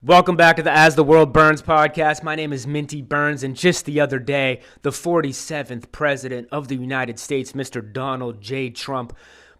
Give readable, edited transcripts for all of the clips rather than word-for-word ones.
Welcome back to the As the World Burns podcast. My name is Minty Burns, and just the other day, the 47th President of the United States, Mr. Donald J. Trump,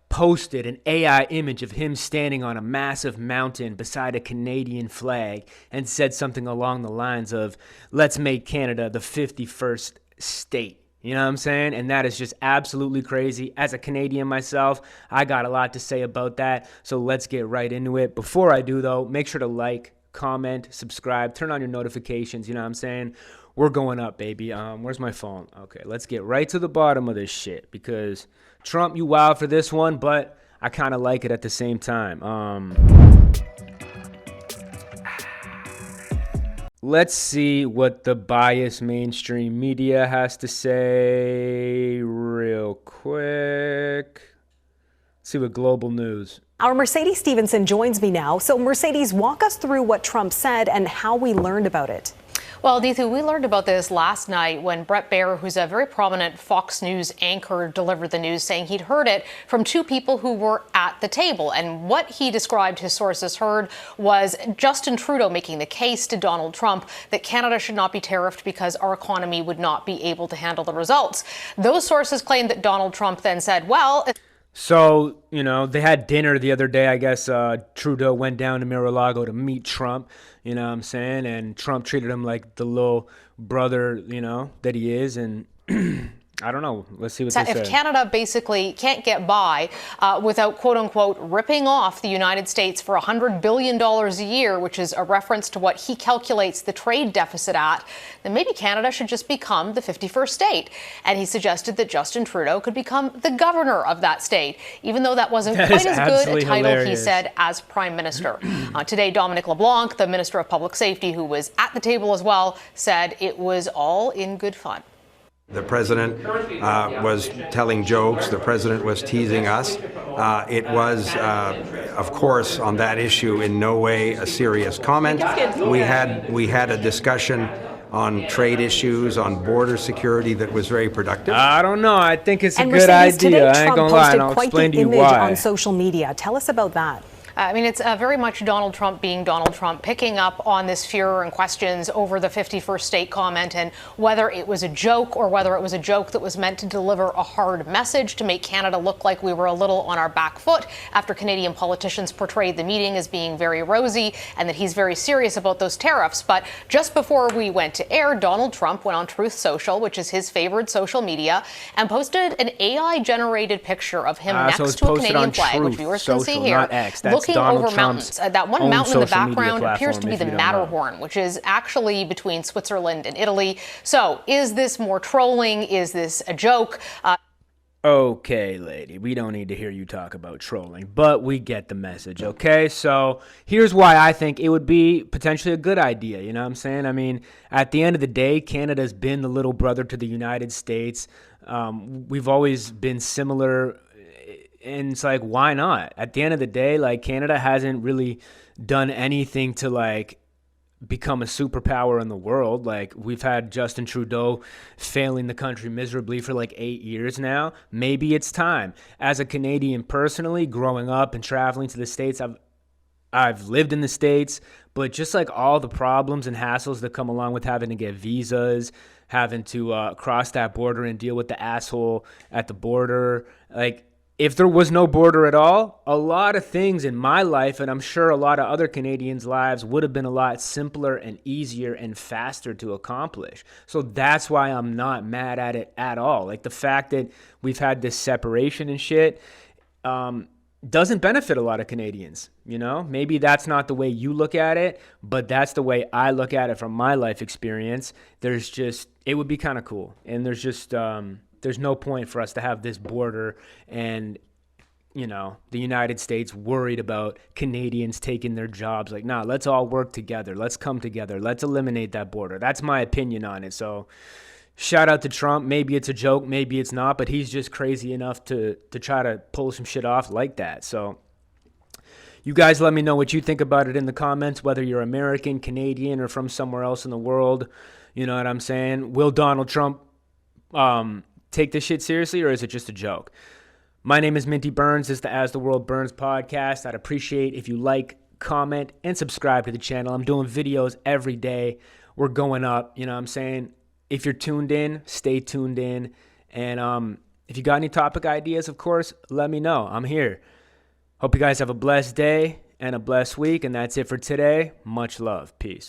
posted an AI image of him standing on a massive mountain beside a Canadian flag and said something along the lines of, "Let's make Canada the 51st state." You know what I'm saying? And that is just absolutely crazy. As a Canadian myself, I got a lot to say about that, so let's get right into it. Before I do, though, make sure to like, comment, subscribe, turn on your notifications. You know what I'm saying? We're going up, baby. Where's my phone? Okay, let's get right to the bottom of this shit, because Trump, you wild for this one, but I kind of like it at the same time. Let's see what the biased mainstream media has to say real quick. Let's see what Global News. Our Mercedes Stevenson joins me now. So Mercedes, walk us through what Trump said and how we learned about it. Well, Deethu, we learned about this last night when Brett Baier, who's a very prominent Fox News anchor, delivered the news, saying he'd heard it from two people who were at the table. And what he described his sources heard was Justin Trudeau making the case to Donald Trump that Canada should not be tariffed because our economy would not be able to handle the results. Those sources claimed that Donald Trump then said, well... So, they had dinner the other day. I guess Trudeau went down to Mar-a-Lago to meet Trump, you know what I'm saying? And Trump treated him like the little brother, that he is. And I don't know. Let's see what they say. If Canada basically can't get by without, quote unquote, ripping off the United States for $100 billion a year, which is a reference to what he calculates the trade deficit at, then maybe Canada should just become the 51st state. And he suggested that Justin Trudeau could become the governor of that state, even though that wasn't quite as good a title, hilarious. He said, as prime minister. Today, Dominic LeBlanc, the minister of public safety, who was at the table as well, said it was all in good fun. The president was telling jokes. The president was teasing us. It was, of course, on that issue, in no way a serious comment. We had a discussion on trade issues, on border security that was very productive. I don't know. I think it's a and good Mercedes, idea. Today, I ain't gonna lie, and I'll explain to you why. On social media. Tell us about that. I mean, it's very much Donald Trump being Donald Trump, picking up on this furor and questions over the 51st state comment and whether it was a joke or whether it was a joke that was meant to deliver a hard message to make Canada look like we were a little on our back foot after Canadian politicians portrayed the meeting as being very rosy and that he's very serious about those tariffs. But just before we went to air, Donald Trump went on Truth Social, which is his favorite social media, and posted an AI-generated picture of him next to a Canadian flag, which viewers can see here, looking over mountains. That one mountain in the background appears to be the Matterhorn, which is actually between Switzerland and Italy. So is this more trolling? Is this a joke? Okay, lady, we don't need to hear you talk about trolling, but we get the message, okay? So here's why I think it would be potentially a good idea, you know what I'm saying? I mean, at the end of the day, Canada's been the little brother to the United States. We've always been similar. And it's like, why not? At the end of the day, like, Canada hasn't really done anything to, like, become a superpower in the world. Like, we've had Justin Trudeau failing the country miserably for like 8 years now. Maybe it's time. As a Canadian personally, growing up and traveling to the States, I've lived in the States, but just like all the problems and hassles that come along with having to get visas, having to cross that border and deal with the asshole at the border, like, if there was no border at all, a lot of things in my life, and I'm sure a lot of other Canadians' lives, would have been a lot simpler and easier and faster to accomplish. So that's why I'm not mad at it at all. Like, the fact that we've had this separation and shit doesn't benefit a lot of Canadians. Maybe that's not the way you look at it, but that's the way I look at it from my life experience. It would be kind of cool. And there's no point for us to have this border and, the United States worried about Canadians taking their jobs. Like, nah, let's all work together. Let's come together. Let's eliminate that border. That's my opinion on it. So shout out to Trump. Maybe it's a joke. Maybe it's not. But he's just crazy enough to try to pull some shit off like that. So you guys let me know what you think about it in the comments, whether you're American, Canadian, or from somewhere else in the world. You know what I'm saying? Will Donald Trump take this shit seriously, or is it just a joke? My name is Minty Burns. This is the As the World Burns podcast. I'd appreciate if you like, comment, and subscribe to the channel. I'm doing videos every day. We're going up, you know what I'm saying? If you're tuned in, stay tuned in. And if you got any topic ideas, of course, let me know. I'm here. Hope you guys have a blessed day and a blessed week. And that's it for today. Much love. Peace.